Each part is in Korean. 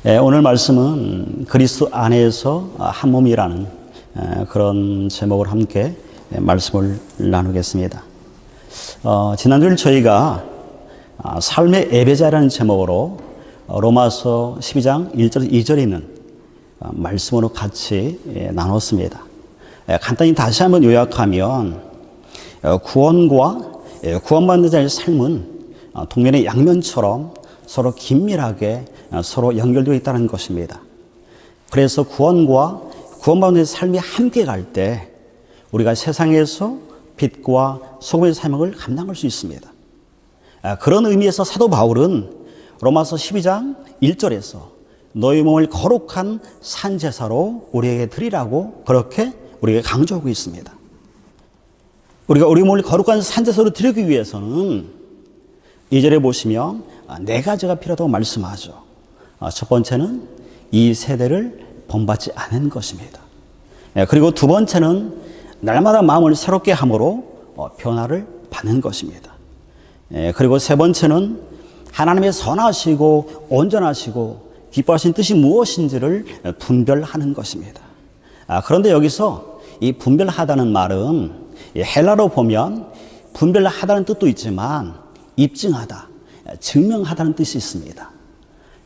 오늘 말씀은 그리스도 안에서 한 몸이라는 그런 제목을 함께 말씀을 나누겠습니다. 지난주에 저희가 삶의 예배자라는 제목으로 로마서 12장 1절 2절에 있는 말씀으로 같이 나눴습니다. 간단히 다시 한번 요약하면 구원과 구원받는 자의 삶은 동면의 양면처럼 서로 긴밀하게 서로 연결되어 있다는 것입니다. 그래서 구원과 구원받는 삶이 함께 갈 때 우리가 세상에서 빛과 소금의 사명을 감당할 수 있습니다. 그런 의미에서 사도 바울은 로마서 12장 1절에서 너희 몸을 거룩한 산제사로 우리에게 드리라고 그렇게 우리에게 강조하고 있습니다. 우리가 우리 몸을 거룩한 산제사로 드리기 위해서는 2절에 보시면 네 가지가 필요하다고 말씀하죠. 첫 번째는 이 세대를 본받지 않은 것입니다. 그리고 두 번째는 날마다 마음을 새롭게 함으로 변화를 받는 것입니다. 그리고 세 번째는 하나님의 선하시고 온전하시고 기뻐하신 뜻이 무엇인지를 분별하는 것입니다. 그런데 여기서 이 분별하다는 말은 헬라로 보면 분별하다는 뜻도 있지만 입증하다, 증명하다는 뜻이 있습니다.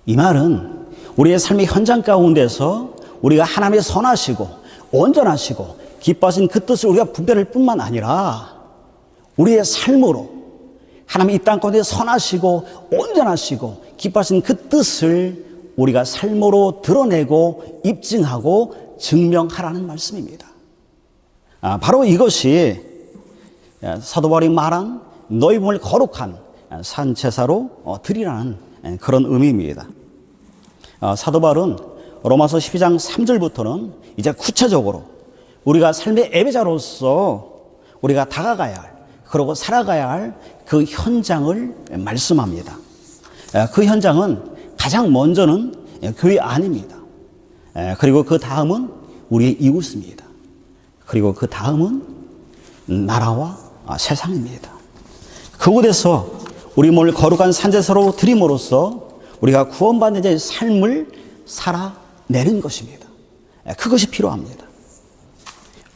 이 말은 우리의 삶의 현장 가운데서 우리가 하나님의 선하시고 온전하시고 기뻐하신 그 뜻을 우리가 분별할 뿐만 아니라 우리의 삶으로 하나님 이 땅 가운데 선하시고 온전하시고 기뻐하신 그 뜻을 우리가 삶으로 드러내고 입증하고 증명하라는 말씀입니다. 바로 이것이 사도 바울이 말한 너희 몸을 거룩한 산제사로 드리라는 그런 의미입니다. 사도 바울은 로마서 12장 3절부터는 이제 구체적으로 우리가 삶의 예배자로서 우리가 다가가야 할, 그리고 살아가야 할 그 현장을 말씀합니다. 그 현장은 가장 먼저는 교회 안입니다. 그리고 그 다음은 우리의 이웃입니다. 그리고 그 다음은 나라와 세상입니다. 그곳에서 우리 몸을 거룩한 산제사로 드림으로써 우리가 구원받는 자의 삶을 살아내는 것입니다. 그것이 필요합니다.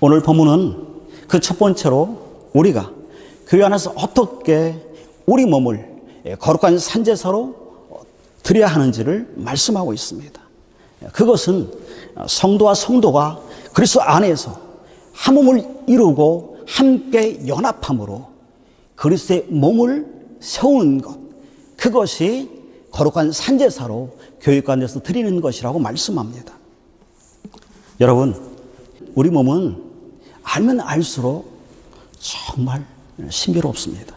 오늘 본문은 그 첫 번째로 우리가 교회 안에서 어떻게 우리 몸을 거룩한 산제사로 드려야 하는지를 말씀하고 있습니다. 그것은 성도와 성도가 그리스도 안에서 한 몸을 이루고 함께 연합함으로 그리스도의 몸을 세우는 것, 그것이 거룩한 산제사로 교회 가운데서 드리는 것이라고 말씀합니다. 여러분, 우리 몸은 알면 알수록 정말 신비롭습니다.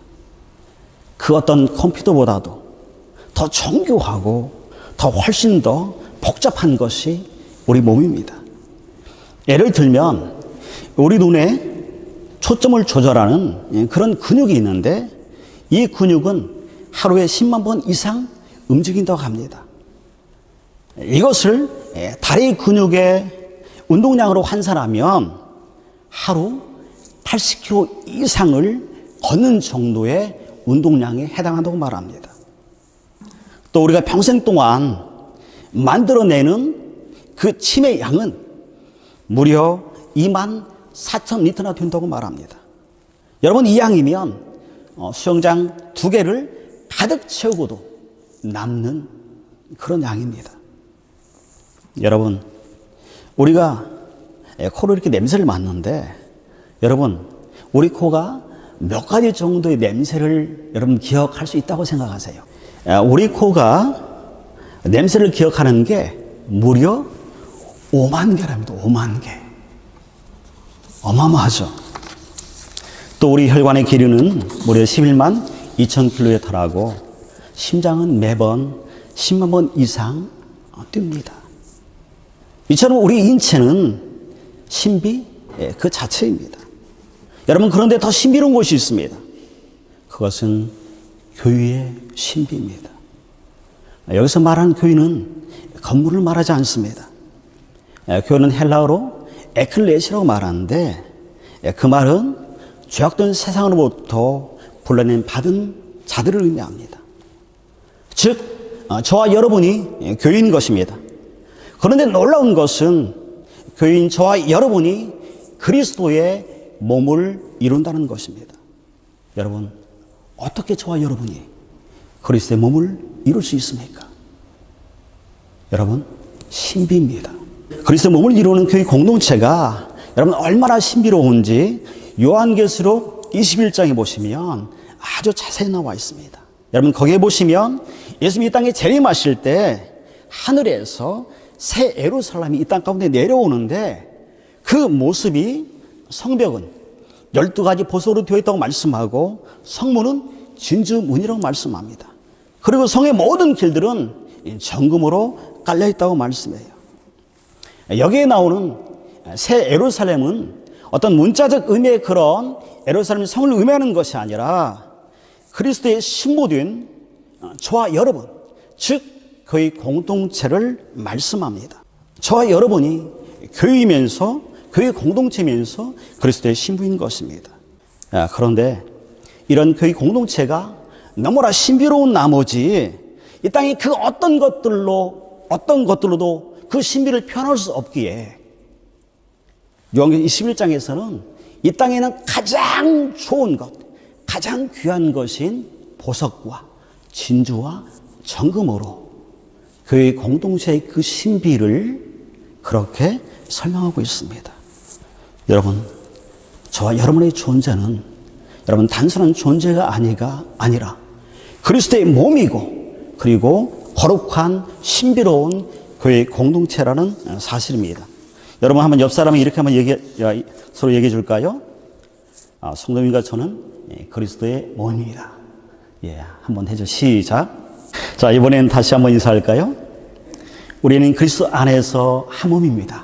그 어떤 컴퓨터보다도 더 정교하고 더 훨씬 더 복잡한 것이 우리 몸입니다. 예를 들면 우리 눈에 초점을 조절하는 그런 근육이 있는데 이 근육은 하루에 10만 번 이상 움직인다고 합니다. 이것을 다리 근육의 운동량으로 환산하면 하루 80km 이상을 걷는 정도의 운동량에 해당한다고 말합니다. 또 우리가 평생 동안 만들어내는 그 침의 양은 무려 24,000리터나 된다고 말합니다. 여러분, 이 양이면 수영장 2개를 가득 채우고도 남는 그런 양입니다. 여러분, 우리가 코로 이렇게 냄새를 맡는데 여러분, 우리 코가 몇 가지 정도의 냄새를 여러분 기억할 수 있다고 생각하세요? 우리 코가 냄새를 기억하는 게 무려 5만 개랍니다. 5만 개. 어마어마하죠. 또 우리 혈관의 길이는 무려 11만 2,000km라고 심장은 매번 10만 번 이상 뜁니다. 이처럼 우리 인체는 신비 그 자체입니다. 여러분, 그런데 더 신비로운 곳이 있습니다. 그것은 교회의 신비입니다. 여기서 말하는 교회는 건물을 말하지 않습니다. 교회는 헬라어로 에클레시라고 말하는데 그 말은 죄악된 세상으로부터 불러낸 받은 자들을 의미합니다. 즉 저와 여러분이 교회인 것입니다. 그런데 놀라운 것은 교회인 저와 여러분이 그리스도의 몸을 이룬다는 것입니다. 여러분, 어떻게 저와 여러분이 그리스도의 몸을 이룰 수 있습니까? 여러분, 신비입니다. 그리스도의 몸을 이루는 교회 공동체가 여러분 얼마나 신비로운지 요한계시록 21장에 보시면 아주 자세히 나와 있습니다. 여러분, 거기에 보시면 예수님이 이 땅에 재림하실 때 하늘에서 새 예루살렘이 이 땅 가운데 내려오는데 그 모습이 성벽은 12가지 보석으로 되어 있다고 말씀하고 성문은 진주문이라고 말씀합니다. 그리고 성의 모든 길들은 정금으로 깔려 있다고 말씀해요. 여기에 나오는 새 예루살렘은 어떤 문자적 의미의 그런 예루살렘 성을 의미하는 것이 아니라 그리스도의 신부된 저와 여러분, 즉 그의 공동체를 말씀합니다. 저와 여러분이 교회이면서 교회 공동체면서 그리스도의 신부인 것입니다. 그런데 이런 교회 공동체가 너무나 신비로운 나머지 이 땅에 그 어떤 것들로도 그 신비를 표현할 수 없기에 요한계시록 21장에서는 이 땅에는 가장 좋은 것, 가장 귀한 것인 보석과 진주와 정금으로 교회 공동체의 그 신비를 그렇게 설명하고 있습니다. 여러분, 저와 여러분의 존재는 여러분 단순한 존재가 아니라 그리스도의 몸이고 그리고 거룩한 신비로운 교회 공동체라는 사실입니다. 여러분 한번 옆 사람이 이렇게 한번 서로 얘기해 줄까요? 성도님과 저는 그리스도의 몸입니다. 한번 해줘. 시작. 자, 이번엔 다시 한번 인사할까요? 우리는 그리스도 안에서 한 몸입니다.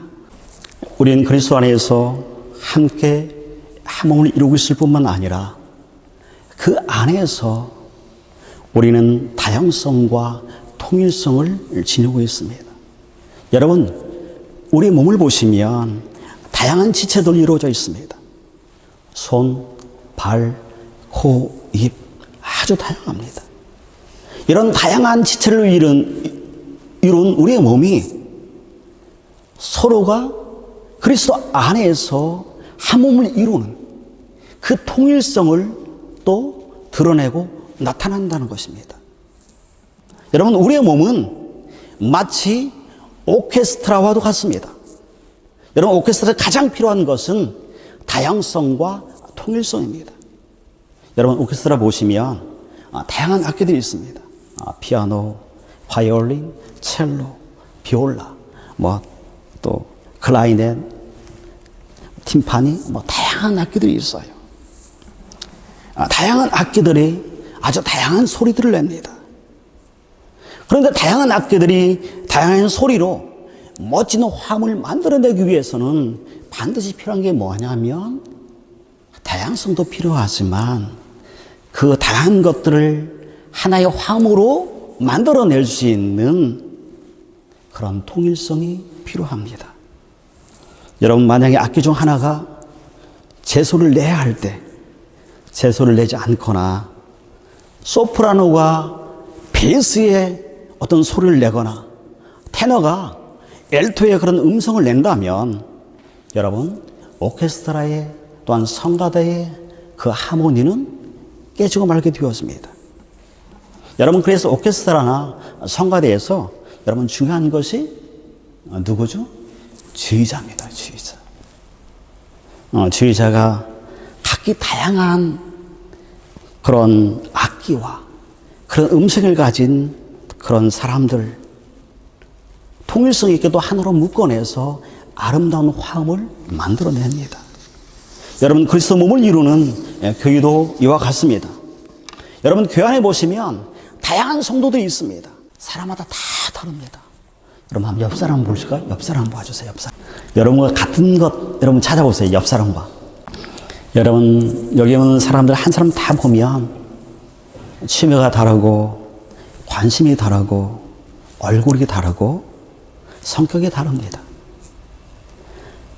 우리는 그리스도 안에서 함께 한 몸을 이루고 있을 뿐만 아니라 그 안에서 우리는 다양성과 통일성을 지니고 있습니다. 여러분, 우리 몸을 보시면 다양한 지체들로 이루어져 있습니다. 손, 발, 코, 입 아주 다양합니다. 이런 다양한 지체를 이룬 우리의 몸이 서로가 그리스도 안에서 한 몸을 이루는 그 통일성을 또 드러내고 나타난다는 것입니다. 여러분, 우리의 몸은 마치 오케스트라와도 같습니다. 여러분, 오케스트라에 가장 필요한 것은 다양성과 통일성입니다. 여러분, 오케스트라 보시면 다양한 악기들이 있습니다. 피아노, 바이올린, 첼로, 비올라, 또 클라리넷, 팀파니, 다양한 악기들이 있어요. 다양한 악기들이 아주 다양한 소리들을 냅니다. 그런데 다양한 악기들이 다양한 소리로 멋진 화음을 만들어내기 위해서는 반드시 필요한 게 뭐냐면 다양성도 필요하지만 그 다양한 것들을 하나의 화음으로 만들어낼 수 있는 그런 통일성이 필요합니다. 여러분, 만약에 악기 중 하나가 제소를 내야 할 때 제소를 내지 않거나 소프라노가 베이스에 어떤 소리를 내거나 테너가 엘토의 그런 음성을 낸다면 여러분, 오케스트라의 또한 성가대의 그 하모니는 깨지고 말게 되었습니다. 여러분, 그래서 오케스트라나 성가대에서 여러분 중요한 것이 누구죠? 지휘자입니다. 지휘자. 지휘자가 각기 다양한 그런 악기와 그런 음색을 가진 그런 사람들 통일성 있게도 하나로 묶어내서 아름다운 화음을 만들어냅니다. 여러분, 그리스도 몸을 이루는 교회도 이와 같습니다. 여러분, 교회 안에 보시면 다양한 성도들이 있습니다. 사람마다 다 다릅니다. 여러분, 한번 옆 사람 보실까요? 옆 사람 봐주세요. 옆 사람. 여러분과 같은 것 여러분 찾아보세요. 옆 사람과. 여러분, 여기 오는 사람들 한 사람 다 보면 취미가 다르고 관심이 다르고 얼굴이 다르고 성격이 다릅니다.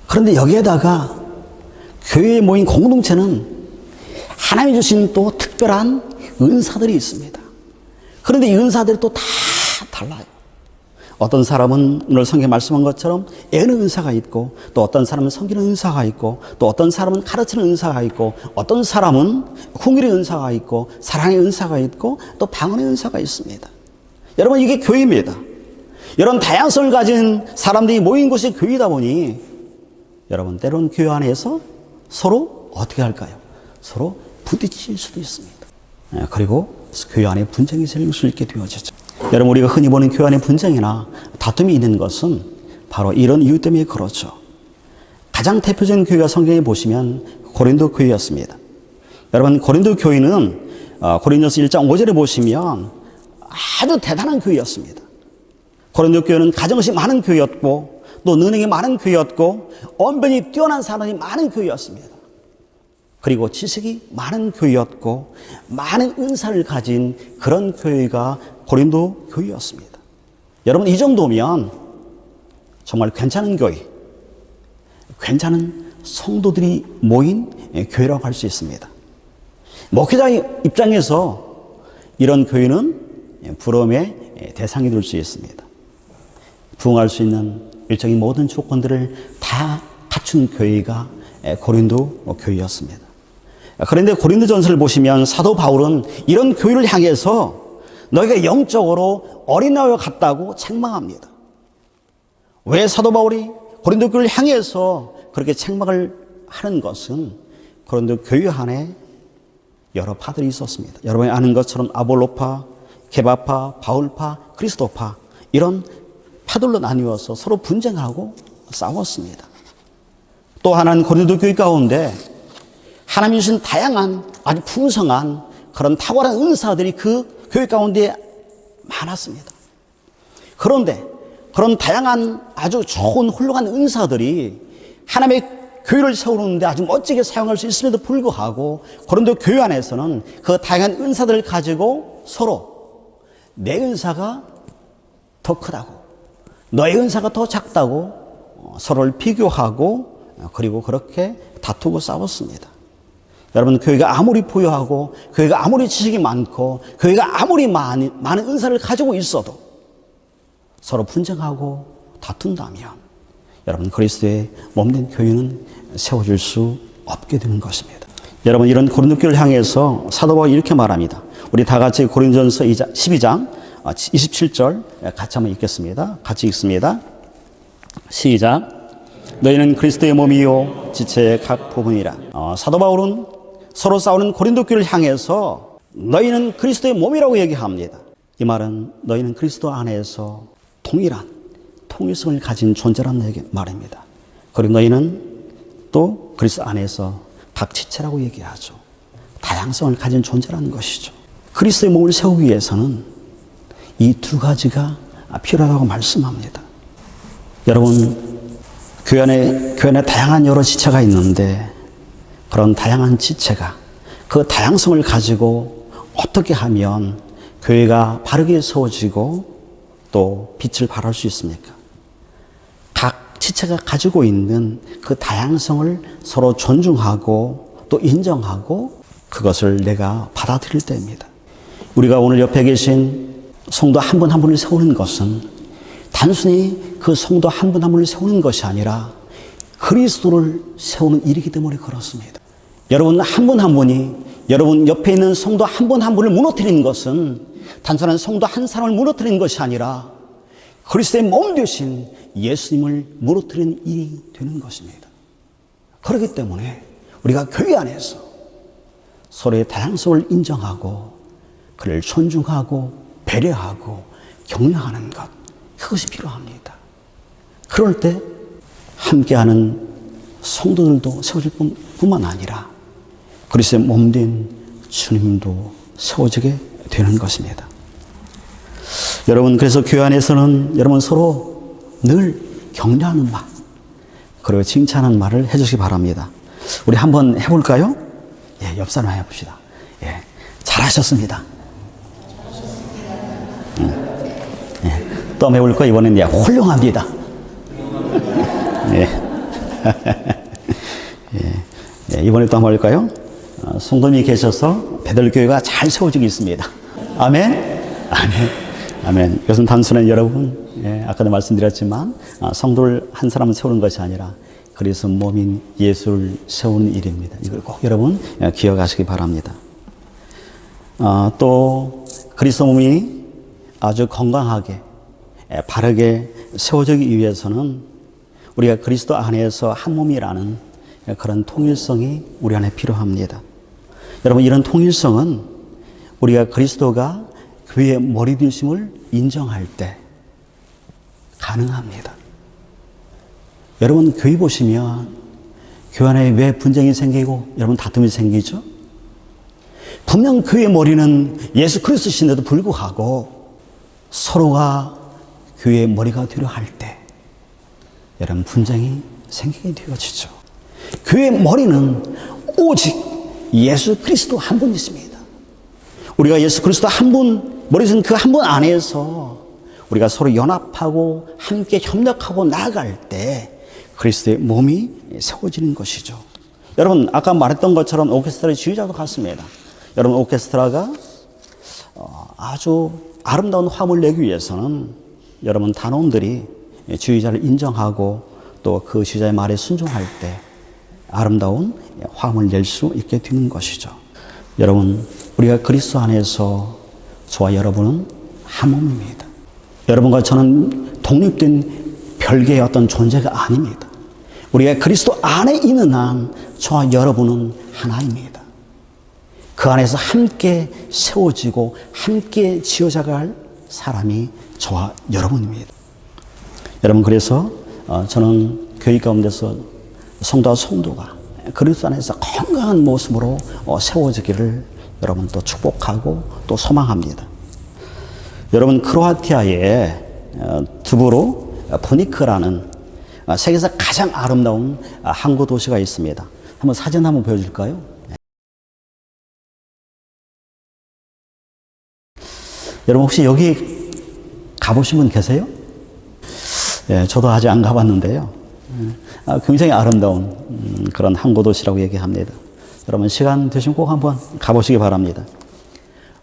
그런데 여기에다가 교회에 모인 공동체는 하나님이 주신 또 특별한 은사들이 있습니다. 그런데 이 은사들이 또 다 달라요. 어떤 사람은 오늘 성경에 말씀한 것처럼 애는 은사가 있고, 또 어떤 사람은 섬기는 은사가 있고, 또 어떤 사람은 가르치는 은사가 있고, 어떤 사람은 궁일의 은사가 있고, 사랑의 은사가 있고, 또 방언의 은사가 있습니다. 여러분, 이게 교회입니다. 이런 다양성을 가진 사람들이 모인 곳이 교회이다 보니 여러분, 때로는 교회 안에서 서로 어떻게 할까요? 서로 부딪힐 수도 있습니다. 그리고 교회 안에 분쟁이 생길 수 있게 되어지죠. 여러분, 우리가 흔히 보는 교회 안에 분쟁이나 다툼이 있는 것은 바로 이런 이유 때문에 그렇죠. 가장 대표적인 교회가 성경에 보시면 고린도 교회였습니다. 여러분, 고린도 교회는 고린도서 1장 5절에 보시면 아주 대단한 교회였습니다. 고린도 교회는 가정시 많은 교회였고, 또 능력이 많은 교회였고, 언변이 뛰어난 사람이 많은 교회였습니다. 그리고 지식이 많은 교회였고, 많은 은사를 가진 그런 교회가 고린도 교회였습니다. 여러분, 이 정도면 정말 괜찮은 교회, 괜찮은 성도들이 모인 교회라고 할 수 있습니다. 목회자의 입장에서 이런 교회는 부러움의 대상이 될 수 있습니다. 부흥할 수 있는 일적인 모든 조건들을 다 갖춘 교회가 고린도 교회였습니다. 그런데 고린도전서를 보시면 사도 바울은 이런 교회를 향해서 너희가 영적으로 어린아이와 같다고 책망합니다. 왜 사도 바울이 고린도 교회를 향해서 그렇게 책망을 하는 것은 고린도 교회 안에 여러 파들이 있었습니다. 여러분이 아는 것처럼 아볼로파, 게바파, 바울파, 그리스도파, 이런 파들로 나뉘어서 서로 분쟁하고 싸웠습니다. 또 하나는 고린도 교회 가운데 하나님이 주신 다양한 아주 풍성한 그런 탁월한 은사들이 그 교회 가운데 많았습니다. 그런데 그런 다양한 아주 좋은 훌륭한 은사들이 하나님의 교회를 세우는데 아주 멋지게 사용할 수 있음에도 불구하고 고린도 교회 안에서는 그 다양한 은사들을 가지고 서로 내 은사가 더 크다고, 너의 은사가 더 작다고 서로를 비교하고, 그리고 그렇게 다투고 싸웠습니다. 여러분, 교회가 아무리 부유하고, 교회가 아무리 지식이 많고, 교회가 아무리 많은 은사를 가지고 있어도 서로 분쟁하고 다툰다면 여러분, 그리스도의 몸된 교회는 세워질 수 없게 되는 것입니다. 여러분, 이런 고린도 교회를 향해서 사도 바울이 이렇게 말합니다. 우리 다 같이 고린도전서 12장 27절 같이 한번 읽겠습니다. 같이 읽습니다. 시작. 너희는 그리스도의 몸이요 지체의 각 부분이라. 사도 바울은 서로 싸우는 고린도 교회를 향해서 너희는 그리스도의 몸이라고 얘기합니다. 이 말은 너희는 그리스도 안에서 동일한 통일성을 가진 존재라는 말입니다. 그리고 너희는 또 그리스도 안에서 각 지체라고 얘기하죠. 다양성을 가진 존재라는 것이죠. 그리스도의 몸을 세우기 위해서는 이 두 가지가 필요하다고 말씀합니다. 여러분, 교회 안에 다양한 여러 지체가 있는데 그런 다양한 지체가 그 다양성을 가지고 어떻게 하면 교회가 바르게 세워지고 또 빛을 발할 수 있습니까? 각 지체가 가지고 있는 그 다양성을 서로 존중하고 또 인정하고 그것을 내가 받아들일 때입니다. 우리가 오늘 옆에 계신 성도 한 분 한 분을 세우는 것은 단순히 그 성도 한 분 한 분을 세우는 것이 아니라 그리스도를 세우는 일이기 때문에 그렇습니다. 여러분 한 분 한 분이 여러분 옆에 있는 성도 한 분 한 분을 무너뜨리는 것은 단순한 성도 한 사람을 무너뜨리는 것이 아니라 그리스도의 몸 되신 예수님을 무너뜨리는 일이 되는 것입니다. 그렇기 때문에 우리가 교회 안에서 서로의 다양성을 인정하고 그를 존중하고 배려하고 격려하는 것, 그것이 필요합니다. 그럴 때 함께하는 성도들도 세워질 뿐만 아니라 그리스도의 몸된 주님도 세워지게 되는 것입니다. 여러분, 그래서 교회 안에서는 여러분 서로 늘 격려하는 말, 그리고 칭찬하는 말을 해주시기 바랍니다. 우리 한번 해볼까요? 예, 옆 사람 해봅시다. 예, 잘하셨습니다. 또 한번 해볼까? 이번엔 훌륭합니다. 예. 예, 이번에 또 한번 할까요? 성도님이 계셔서 베들교회가 잘 세워지고 있습니다. 아멘? 아멘. 아멘. 이것은 단순한 여러분, 아까도 말씀드렸지만 성도를 한 사람을 세우는 것이 아니라 그리스도 몸인 예수를 세우는 일입니다. 이걸 꼭 여러분 기억하시기 바랍니다. 또 그리스도 몸이 아주 건강하게 바르게 세워지기 위해서는 우리가 그리스도 안에서 한 몸이라는 그런 통일성이 우리 안에 필요합니다. 여러분, 이런 통일성은 우리가 그리스도가 교회의 머리 되심을 인정할 때 가능합니다. 여러분, 교회 보시면 교회 안에 왜 분쟁이 생기고 여러분 다툼이 생기죠? 분명 교회의 머리는 예수 그리스도신데도 불구하고 서로가 교회의 머리가 되려 할 때 여러분 분쟁이 생기게 되어지죠. 교회의 머리는 오직 예수 그리스도 한 분이십니다. 우리가 예수 그리스도 한 분, 머리는 그 한 분 안에서 우리가 서로 연합하고 함께 협력하고 나아갈 때 그리스도의 몸이 세워지는 것이죠. 여러분, 아까 말했던 것처럼 오케스트라의 지휘자도 같습니다. 여러분, 오케스트라가 아주 아름다운 화음을 내기 위해서는 여러분 단원들이 지휘자를 인정하고 또 그 지휘자의 말에 순종할 때 아름다운 화음을 낼 수 있게 되는 것이죠. 여러분, 우리가 그리스도 안에서 저와 여러분은 한 몸입니다. 여러분과 저는 독립된 별개의 어떤 존재가 아닙니다. 우리가 그리스도 안에 있는 한 저와 여러분은 하나입니다. 그 안에서 함께 세워지고 함께 지어져갈 사람이 저와 여러분입니다. 여러분, 그래서 저는 교회 가운데서 성도와 성도가 그리스도 안에서 건강한 모습으로 세워지기를 여러분 또 축복하고 또 소망합니다. 여러분, 크로아티아에 두브로 브니크라는 세계에서 가장 아름다운 항구 도시가 있습니다. 한번 사진 한번 보여줄까요? 여러분, 혹시 여기 가보신 분 계세요? 저도 아직 안 가봤는데요. 굉장히 아름다운 그런 항구 도시라고 얘기합니다. 여러분, 시간 되시면 꼭 한번 가보시기 바랍니다.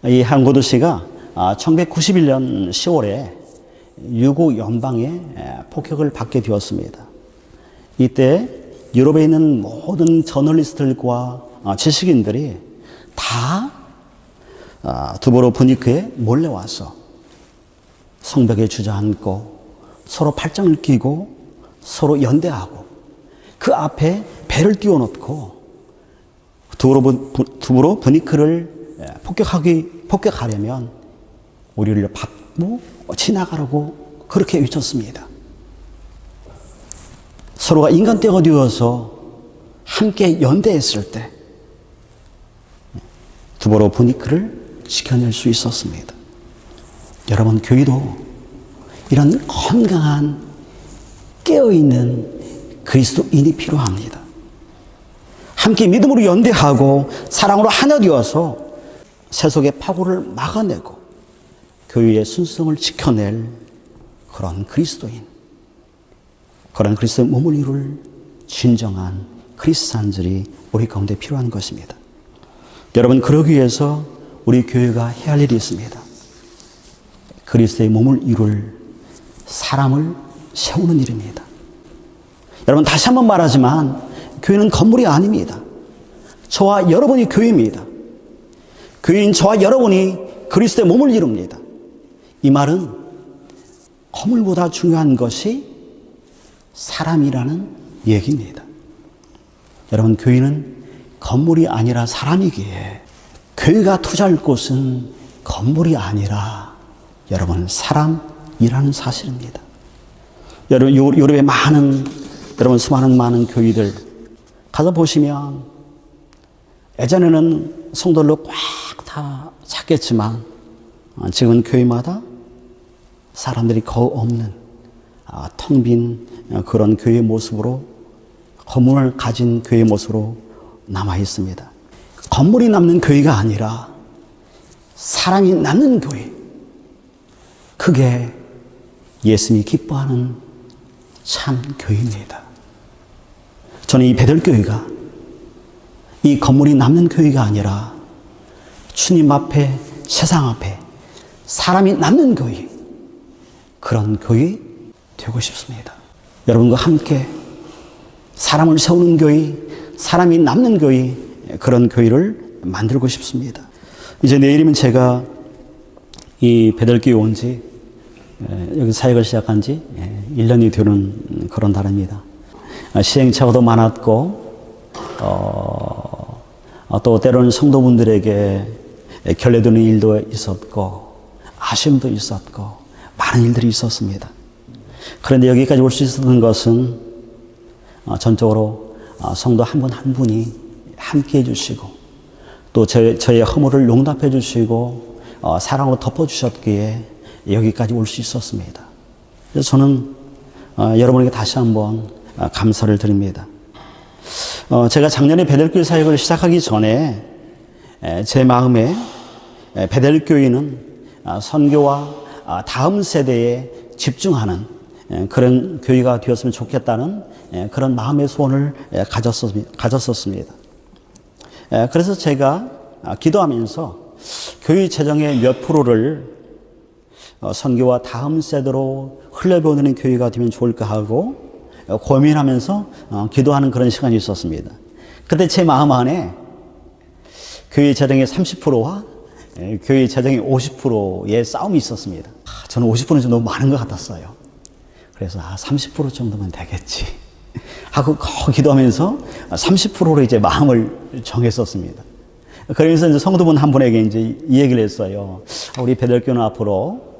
이 항구 도시가 1991년 10월에 유고 연방의 폭격을 받게 되었습니다. 이때 유럽에 있는 모든 저널리스트들과 지식인들이 다 두브로브니크에 몰려와서 성벽에 주저앉고 서로 팔짱을 끼고 서로 연대하고 그 앞에 배를 띄워놓고 두브로브니크를 폭격하려면 우리를 밟고 지나가라고 그렇게 외쳤습니다. 서로가 인간떼가 되어서 함께 연대했을 때 두브로브니크를 지켜낼 수 있었습니다. 여러분, 교회도 이런 건강한 깨어있는 그리스도인이 필요합니다. 함께 믿음으로 연대하고 사랑으로 하나 되어서 세속의 파고를 막아내고 교회의 순수성을 지켜낼 그런 그리스도인, 그런 그리스도의 몸을 이룰 진정한 그리스도인들이 우리 가운데 필요한 것입니다. 여러분, 그러기 위해서 우리 교회가 해야 할 일이 있습니다. 그리스도의 몸을 이룰 사람을 세우는 일입니다. 여러분, 다시 한번 말하지만 교회는 건물이 아닙니다. 저와 여러분이 교회입니다. 교회인 저와 여러분이 그리스도의 몸을 이룹니다. 이 말은 건물보다 중요한 것이 사람이라는 얘기입니다. 여러분, 교회는 건물이 아니라 사람이기에 교회가 투자할 곳은 건물이 아니라 여러분 사람이라는 사실입니다. 여러분, 유럽의 수많은 많은 교회들 가서 보시면 예전에는 성도들로 꽉 다 찼겠지만 지금은 교회마다 사람들이 거의 없는 텅 빈 그런 교회의 모습으로, 건물을 가진 교회의 모습으로 남아 있습니다. 건물이 남는 교회가 아니라 사람이 남는 교회, 그게 예수님이 기뻐하는 참 교회입니다. 저는 이 베들교회가 이 건물이 남는 교회가 아니라 주님 앞에, 세상 앞에 사람이 남는 교회, 그런 교회 되고 싶습니다. 여러분과 함께 사람을 세우는 교회, 사람이 남는 교회, 그런 교회를 만들고 싶습니다. 이제 내일이면 제가 이 베델교회 온 지, 여기 사역을 시작한 지 1년이 되는 그런 달입니다. 시행착오도 많았고, 또 때로는 성도분들에게 결례되는 일도 있었고, 아쉬움도 있었고, 많은 일들이 있었습니다. 그런데 여기까지 올 수 있었던 것은 전적으로 성도 한 분 한 분이 함께 해주시고, 또 저의 허물을 용납해 주시고 사랑으로 덮어주셨기에 여기까지 올 수 있었습니다. 그래서 저는 여러분에게 다시 한번 감사를 드립니다. 제가 작년에 베델교회 사역을 시작하기 전에 제 마음에 베델교회는 선교와 다음 세대에 집중하는 그런 교회가 되었으면 좋겠다는 그런 마음의 소원을 가졌었습니다. 그래서 제가 기도하면서 교회 재정의 몇 프로를 선교와 다음 세대로 흘려보내는 교회가 되면 좋을까 하고 고민하면서 기도하는 그런 시간이 있었습니다. 그때 제 마음 안에 교회 재정의 30%와 교회 재정의 50%의 싸움이 있었습니다. 저는 50%는 좀 너무 많은 것 같았어요. 그래서 30% 정도면 되겠지 하고 기도하면서 30%로 이제 마음을 정했었습니다. 그러면서 이제 성도분 한 분에게 이제 이 얘기를 했어요. 우리 베델교는 앞으로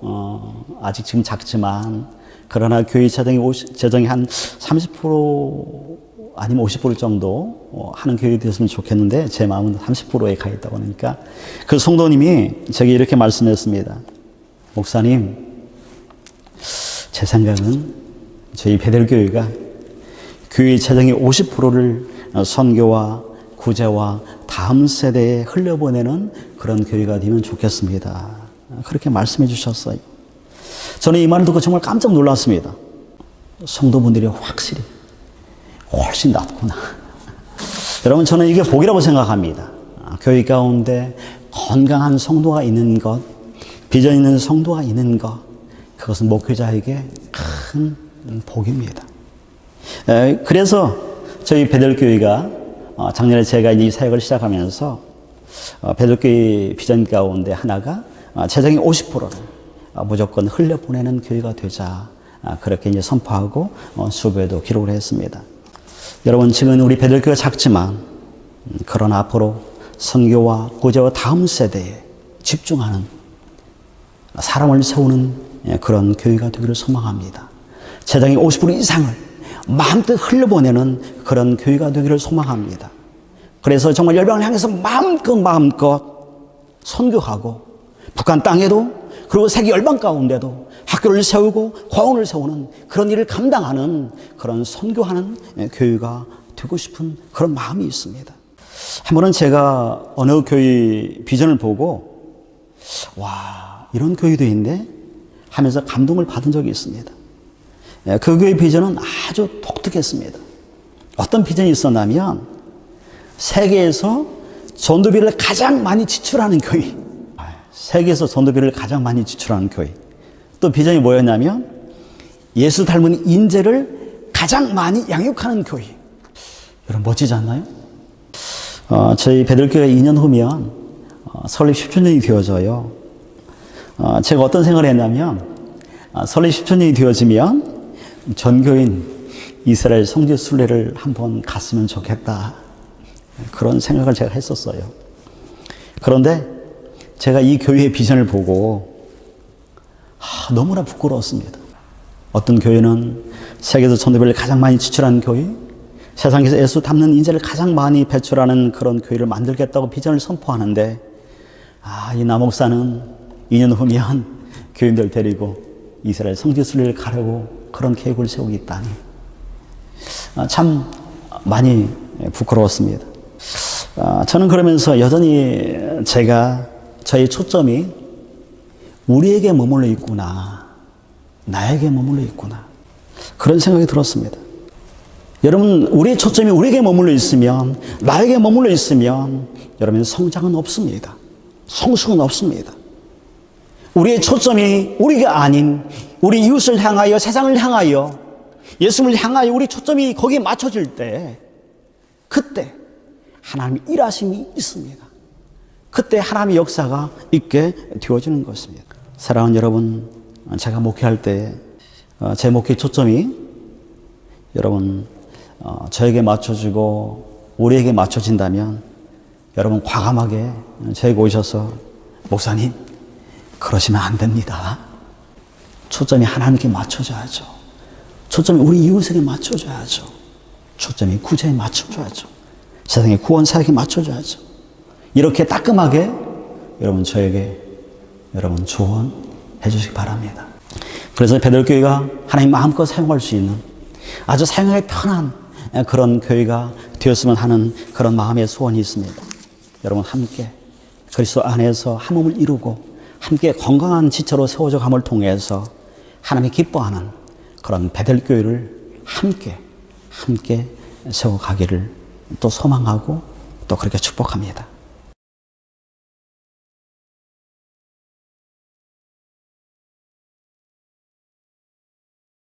아직 지금 작지만 그러나 교회 재정이 한 30% 아니면 50% 정도 하는 교회가 되었으면 좋겠는데 제 마음은 30%에 가 있다고 하니까 그 성도님이 제게 이렇게 말씀했습니다. 목사님, 제 생각은 저희 베델교회가 교회 재정의 50%를 선교와 구제와 다음 세대에 흘려보내는 그런 교회가 되면 좋겠습니다. 그렇게 말씀해 주셨어요. 저는 이 말을 듣고 정말 깜짝 놀랐습니다. 성도분들이 확실히 훨씬 낫구나. 여러분, 저는 이게 복이라고 생각합니다. 교회 가운데 건강한 성도가 있는 것, 비전 있는 성도가 있는 것, 그것은 목회자에게 큰 복입니다. 그래서 저희 베델교회가 작년에 제가 이 사역을 시작하면서 베델교회 비전 가운데 하나가 재정의 50%를 무조건 흘려보내는 교회가 되자, 그렇게 이제 선포하고 수배도 기록을 했습니다. 여러분, 지금 우리 베델교회가 작지만 그러나 앞으로 선교와 구제와 다음 세대에 집중하는 사람을 세우는 그런 교회가 되기를 소망합니다. 재정의 50% 이상을 마음껏 흘려보내는 그런 교회가 되기를 소망합니다. 그래서 정말 열방을 향해서 마음껏 선교하고 북한 땅에도 그리고 세계 열방 가운데도 학교를 세우고 과원을 세우는 그런 일을 감당하는 그런 선교하는 교회가 되고 싶은 그런 마음이 있습니다. 한 번은 제가 어느 교회 비전을 보고 와, 이런 교회도 있네 하면서 감동을 받은 적이 있습니다. 그 교회 비전은 아주 독특했습니다. 어떤 비전이 있었냐면 세계에서 전도비를 가장 많이 지출하는 교회. 세계에서 전도비를 가장 많이 지출하는 교회. 또 비전이 뭐였냐면 예수 닮은 인재를 가장 많이 양육하는 교회. 여러분, 멋지지 않나요? 저희 베델교회 2년 후면 설립 10주년이 되어져요. 제가 어떤 생각을 했냐면 설립 10주년이 되어지면 전교인 이스라엘 성지 순례를 한번 갔으면 좋겠다, 그런 생각을 제가 했었어요. 그런데 제가 이 교회의 비전을 보고 너무나 부끄러웠습니다. 어떤 교회는 세계에서 전도비를 가장 많이 지출하는 교회, 세상에서 예수 닮는 인재를 가장 많이 배출하는 그런 교회를 만들겠다고 비전을 선포하는데 이 남목사는 2년 후면 교인들 데리고 이스라엘 성지 순례를 가려고 그런 계획을 세우고 있다니 참 많이 부끄러웠습니다. 저는 그러면서 여전히 저의 초점이 우리에게 머물러 있구나, 나에게 머물러 있구나, 그런 생각이 들었습니다. 여러분, 우리의 초점이 우리에게 머물러 있으면, 나에게 머물러 있으면 여러분, 성장은 없습니다. 성숙은 없습니다. 우리의 초점이 우리가 아닌 우리 이웃을 향하여, 세상을 향하여, 예수님을 향하여 우리 초점이 거기에 맞춰질 때, 그때 하나님의 일하심이 있습니다. 그때 하나님의 역사가 있게 되어지는 것입니다. 사랑하는 여러분, 제가 목회할 때 제 목회 초점이 여러분 저에게 맞춰지고 우리에게 맞춰진다면 여러분 과감하게 저에게 오셔서 목사님 그러시면 안 됩니다. 초점이 하나님께 맞춰져야죠. 초점이 우리 이웃에게 맞춰져야죠. 초점이 구제에 맞춰줘야죠. 세상의 구원 사역에 맞춰줘야죠. 이렇게 따끔하게 여러분 저에게 여러분 조언해 주시기 바랍니다. 그래서 베들교회가 하나님 마음껏 사용할 수 있는 아주 사용하기 편한 그런 교회가 되었으면 하는 그런 마음의 소원이 있습니다. 여러분 함께 그리스도 안에서 한 몸을 이루고 함께 건강한 지체로 세워져 감을 통해서 하나님이 기뻐하는 그런 베들교회를 함께 세워가기를 또 소망하고 또 그렇게 축복합니다.